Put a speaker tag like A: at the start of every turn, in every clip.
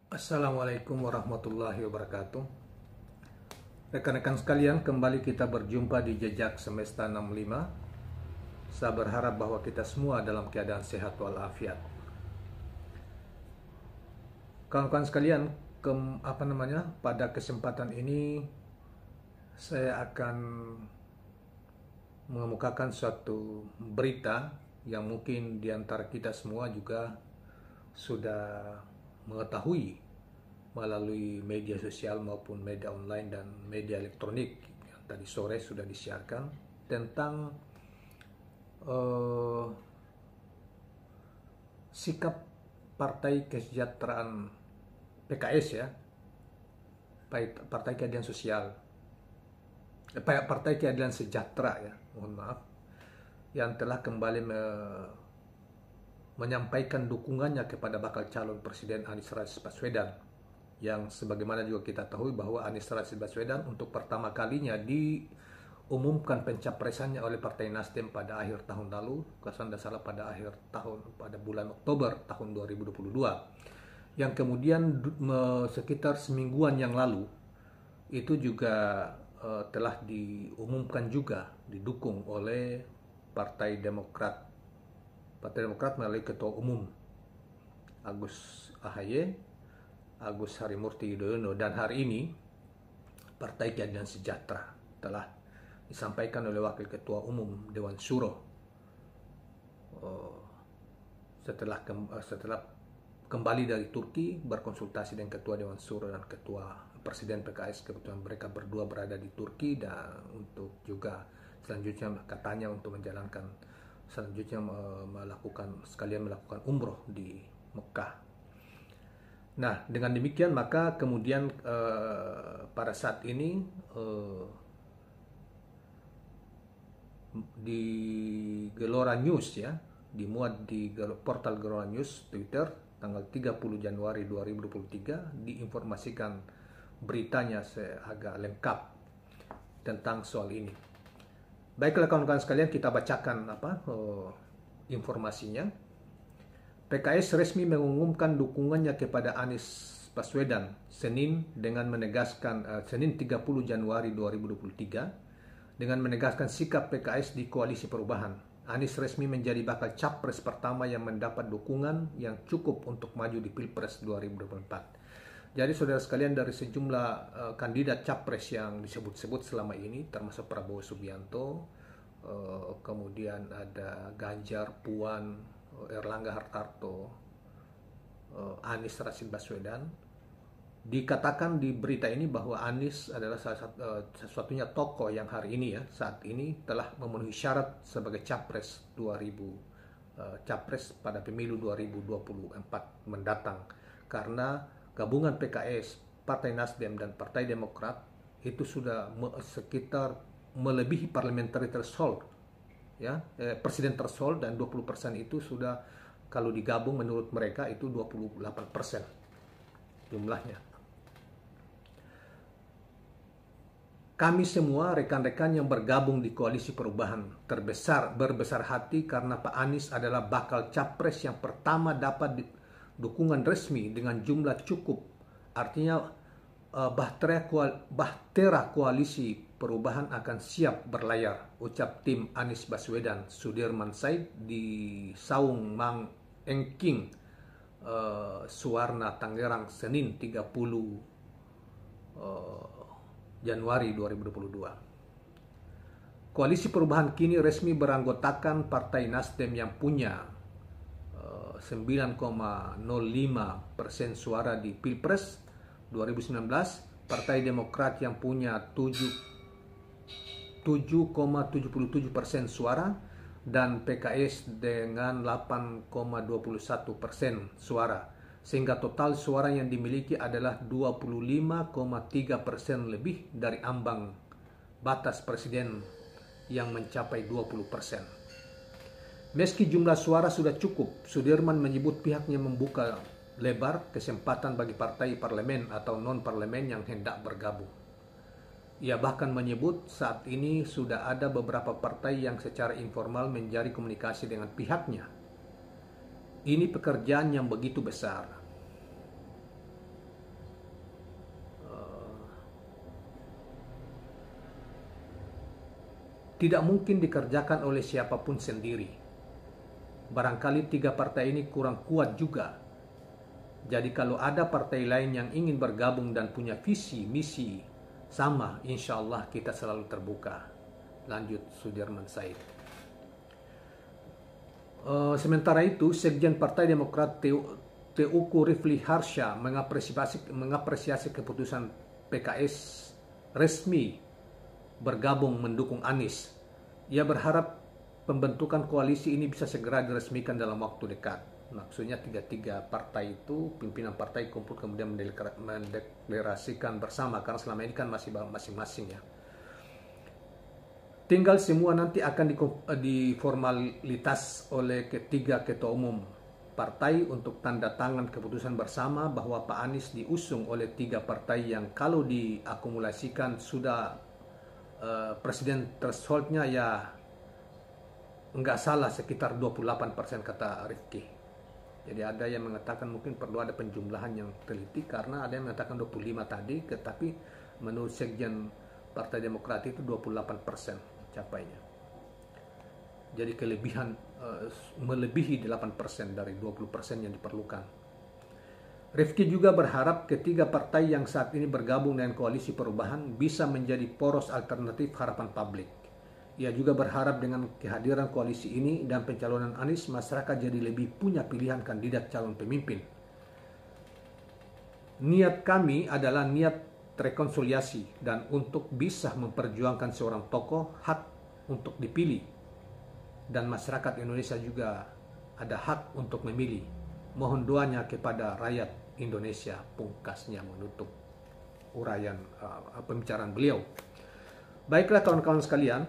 A: Assalamualaikum warahmatullahi wabarakatuh. Rekan-rekan sekalian, kembali kita berjumpa di Jejak Semesta 65. Saya berharap bahwa kita semua dalam keadaan sehat walafiat. Kawan-kawan sekalian, pada kesempatan ini saya akan mengemukakan suatu berita yang mungkin di antara kita semua juga sudah mengetahui melalui media sosial maupun media online dan media elektronik yang tadi sore sudah disiarkan tentang uh, sikap Partai Kesejahteraan PKS, ya, Partai Keadilan Sosial, Partai Keadilan Sejahtera, ya, mohon maaf, yang telah kembali menyampaikan dukungannya kepada bakal calon Presiden Anies Rashid Baswedan, yang sebagaimana juga kita tahu bahwa Anies Rashid Baswedan untuk pertama kalinya diumumkan pencapresannya oleh Partai Nasdem pada akhir tahun lalu, kalau tidak salah pada bulan Oktober tahun 2022, yang kemudian sekitar semingguan yang lalu itu juga telah diumumkan juga didukung oleh Partai Demokrat melalui Ketua Umum Agus Harimurti Yudhoyono, dan hari ini Partai Keadilan Sejahtera telah disampaikan oleh Wakil Ketua Umum Dewan Syuro setelah kembali dari Turki, berkonsultasi dengan Ketua Dewan Syuro dan Ketua Presiden PKS. Kebetulan mereka berdua berada di Turki, dan untuk juga selanjutnya katanya untuk melakukan umroh di Mekah. Nah, dengan demikian maka kemudian pada saat ini di Gelora News, ya, dimuat di portal Gelora News Twitter tanggal 30 Januari 2023 diinformasikan beritanya agak lengkap tentang soal ini. Baiklah kawan-kawan sekalian, kita bacakan informasinya. PKS resmi mengumumkan dukungannya kepada Anies Baswedan Senin 30 Januari 2023 dengan menegaskan sikap PKS di Koalisi Perubahan. Anies resmi menjadi bakal capres pertama yang mendapat dukungan yang cukup untuk maju di Pilpres 2024. Jadi saudara sekalian, dari sejumlah kandidat capres yang disebut-sebut selama ini, termasuk Prabowo Subianto, kemudian ada Ganjar, Puan, Erlangga Hartarto, Anies Rashid Baswedan, dikatakan di berita ini bahwa Anies adalah satu-satunya tokoh yang hari ini, ya, saat ini telah memenuhi syarat sebagai capres pada pemilu 2024 mendatang, karena gabungan PKS, Partai Nasdem dan Partai Demokrat itu sudah sekitar melebihi parliamentary threshold, ya, presiden threshold, dan 20% itu sudah, kalau digabung menurut mereka itu 28% jumlahnya. Kami semua rekan-rekan yang bergabung di Koalisi Perubahan berbesar hati karena Pak Anies adalah bakal capres yang pertama dapat dukungan resmi dengan jumlah cukup. Artinya bahtera Koalisi Perubahan akan siap berlayar, ucap tim Anies Baswedan Sudirman Said di Saung Mang Engking, Suwarna, Tangerang, Senin 30 Januari 2022. Koalisi Perubahan kini resmi beranggotakan Partai Nasdem yang punya 9,05% suara di Pilpres 2019, Partai Demokrat yang punya 7,77% suara, dan PKS dengan 8,21% suara, sehingga total suara yang dimiliki adalah 25,3% lebih dari ambang batas presiden yang mencapai 20%. Meski jumlah suara sudah cukup, Sudirman menyebut pihaknya membuka lebar kesempatan bagi partai parlemen atau non-parlemen yang hendak bergabung. Ia bahkan menyebut saat ini sudah ada beberapa partai yang secara informal menjalin komunikasi dengan pihaknya. Ini pekerjaan yang begitu besar. tidak mungkin dikerjakan oleh siapapun sendiri. Barangkali 3 partai ini kurang kuat juga. Jadi kalau ada partai lain yang ingin bergabung dan punya visi, misi sama, insya Allah kita selalu terbuka. Lanjut Sudirman Said. Sementara itu, Sekjen Partai Demokrat Teuku Rifli Harsha mengapresiasi keputusan PKS resmi bergabung mendukung Anies. Ia berharap pembentukan koalisi ini bisa segera diresmikan dalam waktu dekat. Maksudnya tiga partai itu, pimpinan partai kumpul kemudian mendeklarasikan bersama, karena selama ini kan masih masing-masing ya. Tinggal semua nanti akan diformalitas oleh ketiga ketua umum partai untuk tanda tangan keputusan bersama bahwa Pak Anies diusung oleh 3 partai yang kalau diakumulasikan sudah presiden thresholdnya ya nggak salah sekitar 28% kata Rifki. Jadi ada yang mengatakan mungkin perlu ada penjumlahan yang teliti karena ada yang mengatakan 25 tadi, tetapi menurut Sekjen Partai Demokrat itu 28% capainya. Jadi kelebihan melebihi 8% dari 20% yang diperlukan. Rifki juga berharap ketiga partai yang saat ini bergabung dengan koalisi perubahan bisa menjadi poros alternatif harapan publik. Ia juga berharap dengan kehadiran koalisi ini dan pencalonan Anies, masyarakat jadi lebih punya pilihan kandidat calon pemimpin. Niat kami adalah niat rekonsiliasi dan untuk bisa memperjuangkan seorang tokoh hak untuk dipilih. Dan masyarakat Indonesia juga ada hak untuk memilih. Mohon doanya kepada rakyat Indonesia, pungkasnya menutup uraian pembicaraan beliau. Baiklah kawan-kawan sekalian,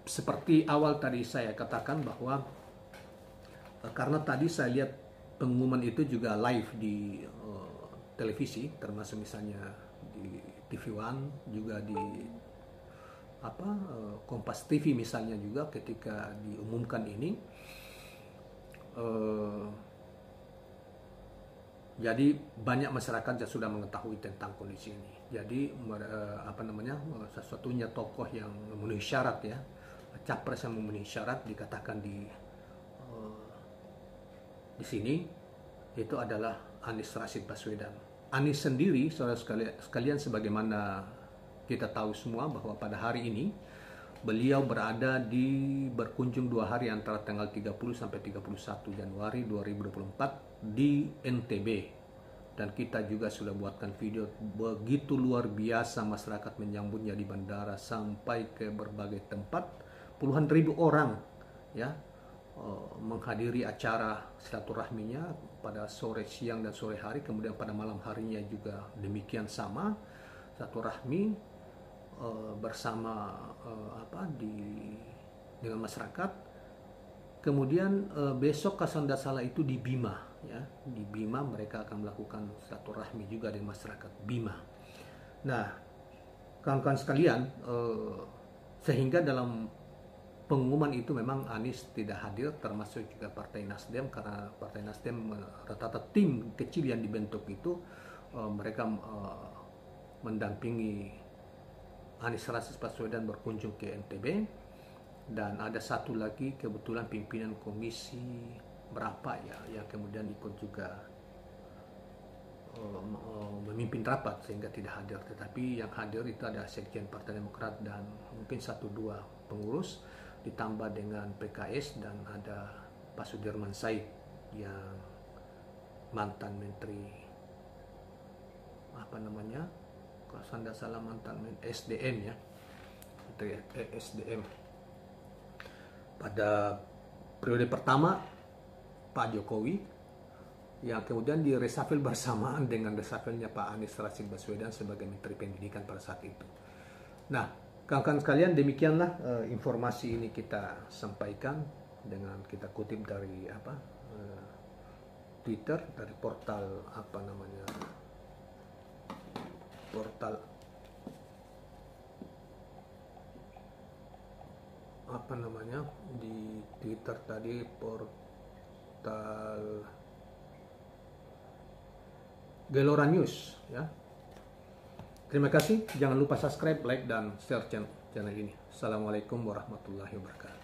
A: seperti awal tadi saya katakan bahwa karena tadi saya lihat pengumuman itu juga live di televisi, termasuk misalnya di TV One, juga di Kompas TV misalnya juga ketika diumumkan ini. Jadi banyak masyarakat yang sudah mengetahui tentang kondisi ini. Jadi satu-satunya tokoh yang memenuhi syarat ya, capres yang memenuhi syarat dikatakan di sini itu adalah Anies Rashid Baswedan. Anies sendiri, saudara sekalian, sebagaimana kita tahu semua bahwa pada hari ini beliau berkunjung 2 hari antara tanggal 30 sampai 31 Januari 2024 di NTB. Dan kita juga sudah buatkan video begitu luar biasa masyarakat menyambutnya di bandara sampai ke berbagai tempat. Puluhan ribu orang ya menghadiri acara silaturahminya pada sore, siang, dan sore hari. Kemudian pada malam harinya juga demikian sama, silaturahmi bersama dengan masyarakat. Kemudian besok kalau tidak salah itu di Bima ya, di Bima mereka akan melakukan silaturahmi juga dengan masyarakat Bima. Nah, kawan-kawan sekalian, sehingga dalam pengumuman itu memang Anies tidak hadir, termasuk juga Partai Nasdem, karena Partai Nasdem rata-rata tim kecil yang dibentuk itu mereka mendampingi Anies Rashid Baswedan berkunjung ke NTB. Dan ada satu lagi kebetulan pimpinan komisi berapa ya yang kemudian ikut juga memimpin rapat sehingga tidak hadir. Tetapi yang hadir itu ada Sekjen Partai Demokrat dan mungkin 1-2 pengurus, ditambah dengan PKS, dan ada Pak Sudirman Said yang mantan menteri kalau tidak salah mantan SDM ya, menteri SDM pada periode pertama Pak Jokowi, yang kemudian diresafel bersamaan dengan resafel-nya Pak Anies Rashid Baswedan sebagai Menteri Pendidikan pada saat itu. Nah, kawan-kawan sekalian, demikianlah informasi ini kita sampaikan dengan kita kutip dari Twitter, dari portal di Twitter tadi, portal Gelora News ya. Terima kasih, jangan lupa subscribe, like, dan share channel channel ini. Assalamualaikum warahmatullahi wabarakatuh.